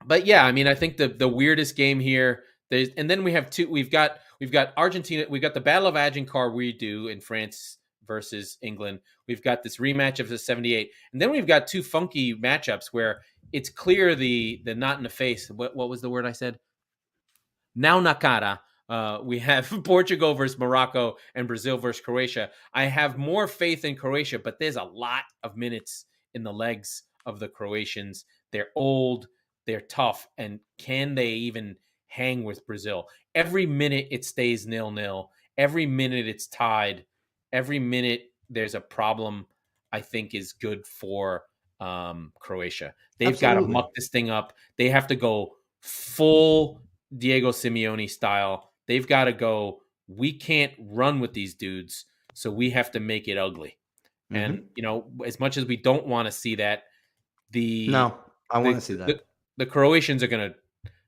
Speaker 1: But yeah, I mean, I think the weirdest game here. And then we have two. We've got Argentina. We've got the Battle of Agincourt we do in France versus England. We've got this rematch of the 78, and then we've got 2 funky matchups where it's clear the not in the face. What was the word I said? Now na cara. We have Portugal versus Morocco and Brazil versus Croatia. I have more faith in Croatia, but there's a lot of minutes in the legs of the Croatians. They're old. They're tough, and can they even hang with Brazil? Every minute it stays 0-0. Every minute it's tied. Every minute there's a problem, I think is good for Croatia. They've got to muck this thing up. They have to go full Diego Simeone style. They've got to go, we can't run with these dudes, so we have to make it ugly. Mm-hmm. And, you know, as much as we don't want to see that,
Speaker 3: I want to see that.
Speaker 1: The Croatians are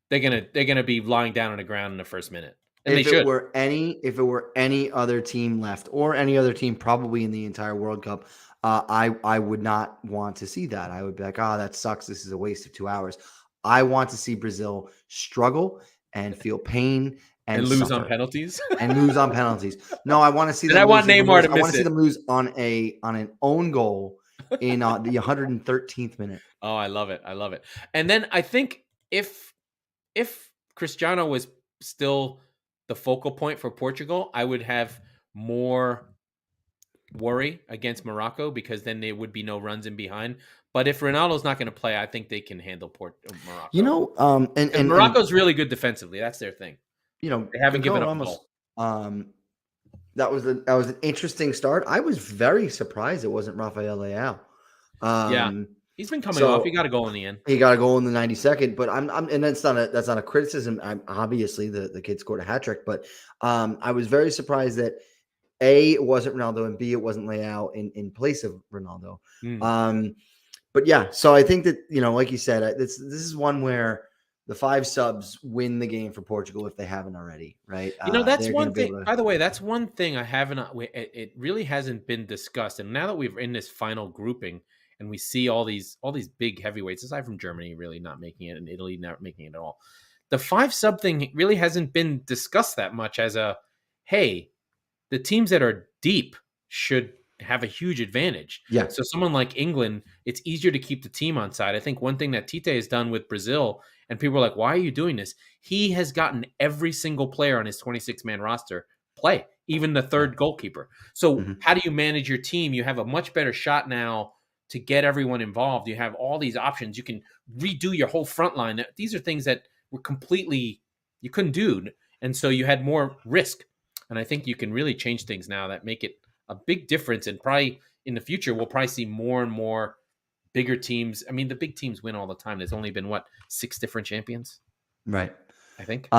Speaker 1: they're gonna be lying down on the ground in the first minute. And
Speaker 3: if it were any other team left, or any other team probably in the entire World Cup, I would not want to see that. I would be like, that sucks. This is a waste of 2 hours. I want to see Brazil struggle and feel pain
Speaker 1: and lose on penalties.
Speaker 3: And lose on penalties. No, I want to see them.
Speaker 1: I want Neymar to miss it.
Speaker 3: I want to see them lose on an own goal in the 113th minute.
Speaker 1: Oh, I love it. I love it. And then I think if Cristiano was still the focal point for Portugal, I would have more worry against Morocco because then there would be no runs in behind. But if Ronaldo's not going to play, I think they can handle Morocco.
Speaker 3: You know, and
Speaker 1: Morocco's really good defensively. That's their thing.
Speaker 3: You know,
Speaker 1: they haven't given up a goal.
Speaker 3: That was an interesting start. I was very surprised it wasn't Rafael Leao.
Speaker 1: Yeah, he's been coming off. He got a goal in the end.
Speaker 3: He got a goal in the 92nd. But and that's not a criticism. Obviously the kid scored a hat trick, but I was very surprised that A, it wasn't Ronaldo, and B, it wasn't Leao in place of Ronaldo. But yeah, so I think that, you know, like you said, this is one where the 5 subs win the game for Portugal if they haven't already, right?
Speaker 1: You know, that's one thing. By the way, that's one thing I haven't. It really hasn't been discussed. And now that we're in this final grouping and we see all these big heavyweights, aside from Germany really not making it and Italy not making it at all, the 5 sub thing really hasn't been discussed that much as hey, the teams that are deep should have a huge advantage.
Speaker 3: Yeah.
Speaker 1: So someone like England, it's easier to keep the team on side. I think one thing that Tite has done with Brazil, and people are like, why are you doing this? He has gotten every single player on his 26-man roster play, even the third goalkeeper. So how do you manage your team? You have a much better shot now to get everyone involved. You have all these options. You can redo your whole front line. These are things that were completely, you couldn't do. And so you had more risk. And I think you can really change things now that make it a big difference. And probably in the future, we'll probably see more and more bigger teams. I mean, the big teams win all the time. There's only been 6 different champions,
Speaker 3: right?
Speaker 1: I think.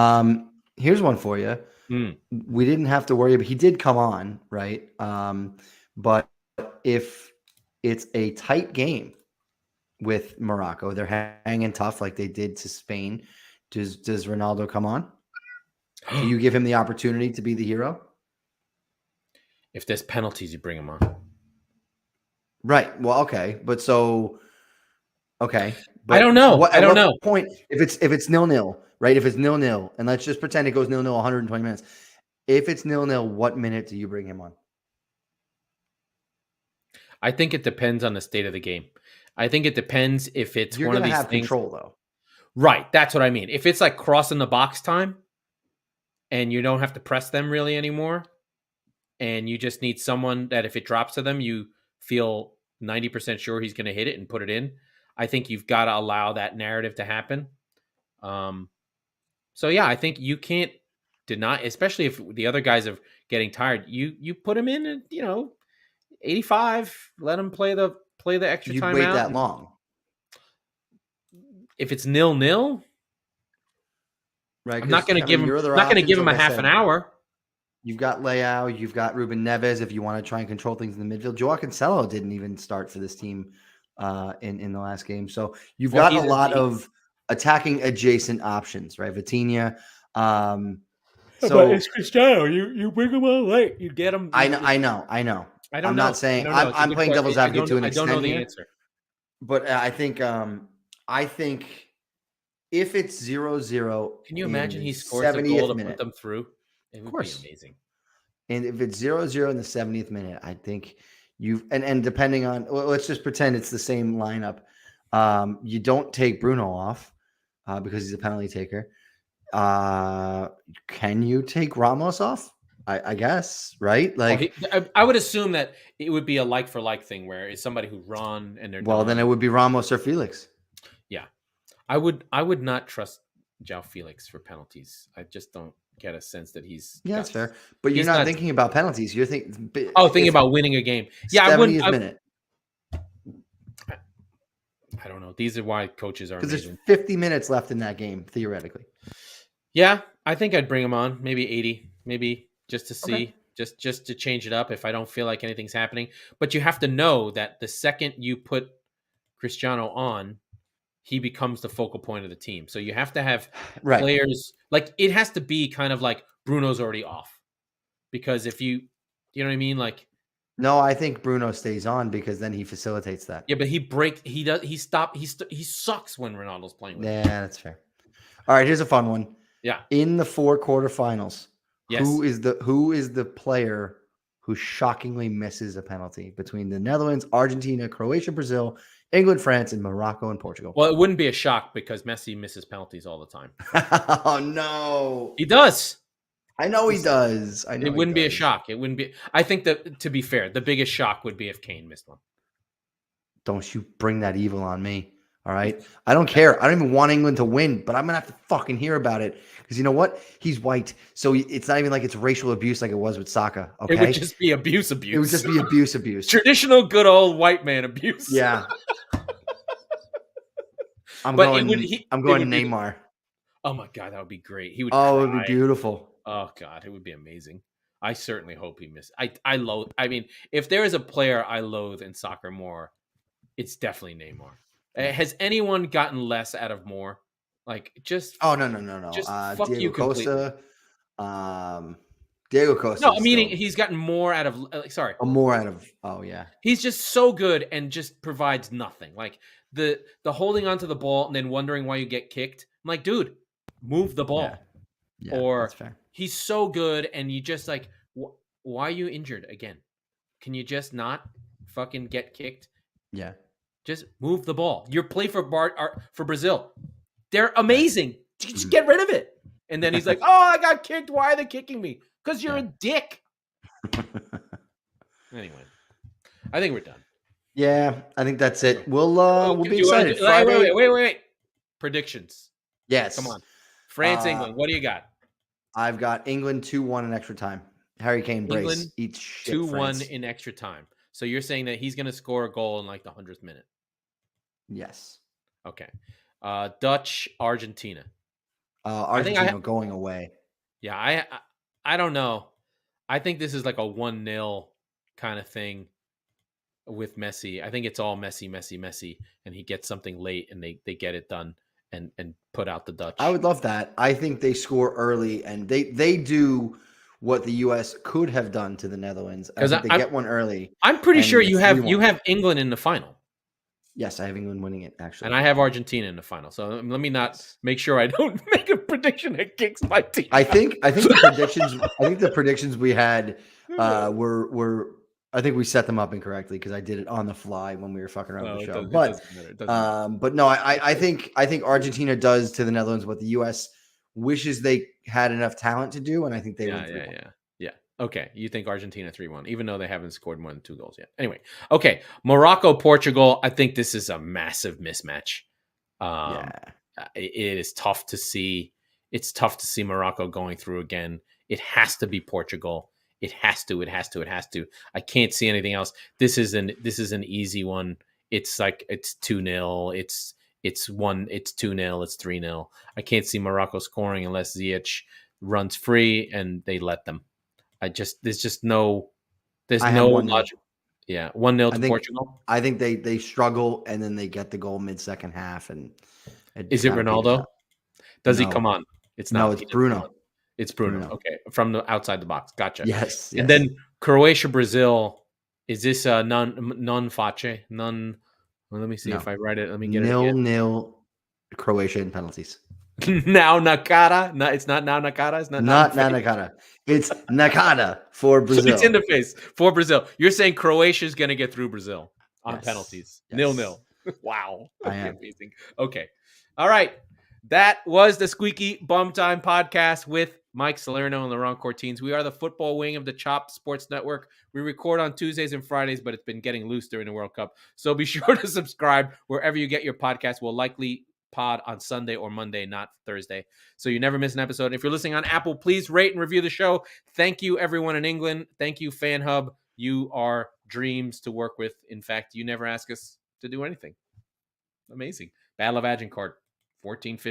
Speaker 3: Here's one for you. We didn't have to worry, but he did come on, right? But if it's a tight game with Morocco, they're hanging tough like they did to Spain. Does Ronaldo come on? Do you give him the opportunity to be the hero?
Speaker 1: If there's penalties, you bring him on.
Speaker 3: Right. Well, okay. But okay. But
Speaker 1: I don't know. I don't know.
Speaker 3: Point if it's 0-0, right? If it's 0-0, and let's just pretend it goes 0-0 120 minutes. If it's 0-0, what minute do you bring him on?
Speaker 1: I think it depends on the state of the game. I think it depends if it's
Speaker 3: You're
Speaker 1: one of these
Speaker 3: have
Speaker 1: things.
Speaker 3: Control though.
Speaker 1: Right. That's what I mean. If it's like crossing the box time and you don't have to press them really anymore, and you just need someone that if it drops to them, you feel 90% sure he's going to hit it and put it in. I think you've got to allow that narrative to happen. So yeah, I think you can't deny, especially if the other guys are getting tired. You put him in, and 85. Let him play the extra time.
Speaker 3: You'd wait that long.
Speaker 1: If it's 0-0,
Speaker 3: right?
Speaker 1: I'm not going to give him. Not going to give him a half an hour.
Speaker 3: You've got Leao, you've got Ruben Neves. If you want to try and control things in the midfield, Joao Cancelo didn't even start for this team in the last game. So you've got a lot of attacking adjacent options, right? Vitinha. So
Speaker 1: but it's Cristiano. You bring him on late. You get him.
Speaker 3: I know. I'm not saying I'm playing devil's advocate to an extent. I don't know the answer. But I think if it's 0-0,
Speaker 1: can you imagine he scores a goal to put them through? It would be amazing.
Speaker 3: And if it's 0-0 in the 70th minute, I think and depending on, let's just pretend it's the same lineup. You don't take Bruno off because he's a penalty taker. Can you take Ramos off? I guess, right? Like,
Speaker 1: I would assume that it would be a like for like thing where it's somebody who run and they're
Speaker 3: then it would be Ramos or Felix.
Speaker 1: Yeah, I would not trust Joao Felix for penalties. I just don't get a sense that he's.
Speaker 3: Yeah, that's fair. But you're not thinking about penalties. You're thinking.
Speaker 1: Thinking about winning a game. Yeah, I wouldn't.
Speaker 3: Minute.
Speaker 1: I don't know. These are why coaches are amazing.
Speaker 3: There's 50 minutes left in that game, theoretically.
Speaker 1: Yeah, I think I'd bring him on. Maybe 80. Maybe just to see, just to change it up if I don't feel like anything's happening. But you have to know that the second you put Cristiano on, he becomes the focal point of the team. So you have to have players, like it has to be kind of like Bruno's already off. Because if you know what I mean? Like,
Speaker 3: no, I think Bruno stays on because then he facilitates that.
Speaker 1: Yeah, but he sucks when Ronaldo's playing with him.
Speaker 3: Yeah, that's fair. All right, here's a fun one.
Speaker 1: Yeah.
Speaker 2: In the 4 quarterfinals,
Speaker 1: Yes.
Speaker 2: who is the player who shockingly misses a penalty between the Netherlands, Argentina, Croatia, Brazil, England, France, and Morocco and Portugal?
Speaker 1: Well, it wouldn't be a shock because Messi misses penalties all the time.
Speaker 2: Oh no,
Speaker 1: He does.
Speaker 2: I know he does. I know
Speaker 1: it wouldn't
Speaker 2: he
Speaker 1: be a
Speaker 2: does.
Speaker 1: shock. It wouldn't be. I think that, to be fair, the biggest shock would be if Kane missed one.
Speaker 2: Don't you bring that evil on me. All right. I don't care. I don't even want England to win, but I'm going to have to fucking hear about it. Because you know what? He's white. So it's not even like it's racial abuse like it was with Saka. Okay.
Speaker 1: It would just be abuse.
Speaker 2: It would just be abuse.
Speaker 1: Traditional good old white man abuse.
Speaker 2: Yeah. I'm going Neymar.
Speaker 1: Oh my God. That would be great. He would.
Speaker 2: Oh, it would be beautiful.
Speaker 1: Oh God. It would be amazing. I certainly hope he missed. I loathe. I mean, if there is a player I loathe in soccer more, it's definitely Neymar. Has anyone gotten less out of more? Like, just
Speaker 2: no.
Speaker 1: Just
Speaker 2: Diego
Speaker 1: fuck you
Speaker 2: Costa. Diego Costa.
Speaker 1: No, I mean he's gotten more out of. Sorry,
Speaker 2: more out of. Oh yeah.
Speaker 1: He's just so good and just provides nothing. Like the holding onto the ball and then wondering why you get kicked. I'm like, dude, move the ball.
Speaker 2: Yeah,
Speaker 1: or
Speaker 2: that's fair.
Speaker 1: He's so good, and you just like, why are you injured again? Can you just not fucking get kicked?
Speaker 2: Yeah.
Speaker 1: Just move the ball. Your play for Brazil, they're amazing. Just get rid of it. And then he's like, "Oh, I got kicked. Why are they kicking me? Because you're a dick." Anyway, I think we're done.
Speaker 2: Yeah, I think that's it. We'll be excited.
Speaker 1: Wait. Predictions.
Speaker 2: Yes.
Speaker 1: Come on. France, England. What do you got?
Speaker 2: I've got England 2-1 in extra time. Harry Kane brace.
Speaker 1: England
Speaker 2: eats shit.
Speaker 1: 2-1 in extra time. So you're saying that he's going to score a goal in like the 100th minute?
Speaker 2: Yes.
Speaker 1: Okay. Dutch, Argentina.
Speaker 2: Argentina going away.
Speaker 1: Yeah, I don't know. I think this is like a 1-0 kind of thing with Messi. I think it's all Messi, and he gets something late, and they get it done and put out the Dutch.
Speaker 2: I would love that. I think they score early, and they do what the U.S. could have done to the Netherlands. I think they get one early.
Speaker 1: I'm pretty sure you have England in the final.
Speaker 2: Yes, I have England winning it, actually.
Speaker 1: And I have Argentina in the final. So let me not make sure I don't make a prediction that kicks my team.
Speaker 2: I think the predictions we had were I think we set them up incorrectly because I did it on the fly when we were fucking around with the show. But no, I think Argentina does to the Netherlands what the US wishes they had enough talent to do, and I think they win 3-1.
Speaker 1: Yeah. Okay, you think Argentina 3-1, even though they haven't scored more than 2 goals yet. Anyway, okay, Morocco, Portugal. I think this is a massive mismatch. It is tough to see. It's tough to see Morocco going through again. It has to be Portugal. It has to. I can't see anything else. This is an easy one. It's like it's 2-0. It's 2-0. It's 3-0. I can't see Morocco scoring unless Ziyech runs free and they let them. There's no logic. Yeah, 1-0 to Portugal.
Speaker 2: I think they struggle and then they get the goal mid-second half. And
Speaker 1: is it Ronaldo? Does he come on? It's not.
Speaker 2: No, it's Bruno.
Speaker 1: It's Bruno. Okay, from the outside the box. Gotcha.
Speaker 2: Yes.
Speaker 1: And then Croatia, Brazil. Is this non-face? Well, let me see if I write it. Let me get it.
Speaker 2: 0-0 Croatia in penalties.
Speaker 1: Now Nakata. No, it's not now Nakata. It's not
Speaker 2: Nakata. It's Nakata for Brazil.
Speaker 1: So it's in the face for Brazil. You're saying Croatia is going to get through Brazil on penalties. 0-0. Wow.
Speaker 2: I am.
Speaker 1: Amazing. Okay. All right. That was the Squeaky Bum Time podcast with Mike Salerno and Laurent Cortines. We are the football wing of the Chop Sports Network. We record on Tuesdays and Fridays, but it's been getting loose during the World Cup. So be sure to subscribe wherever you get your podcast. We'll likely pod on Sunday or Monday, not Thursday, so you never miss an episode. If you're listening on Apple, please rate and review the show. Thank you, everyone in England. Thank you, Fan Hub. You are dreams to work with. In fact, you never ask us to do anything. Amazing. Battle of Agincourt, 1450.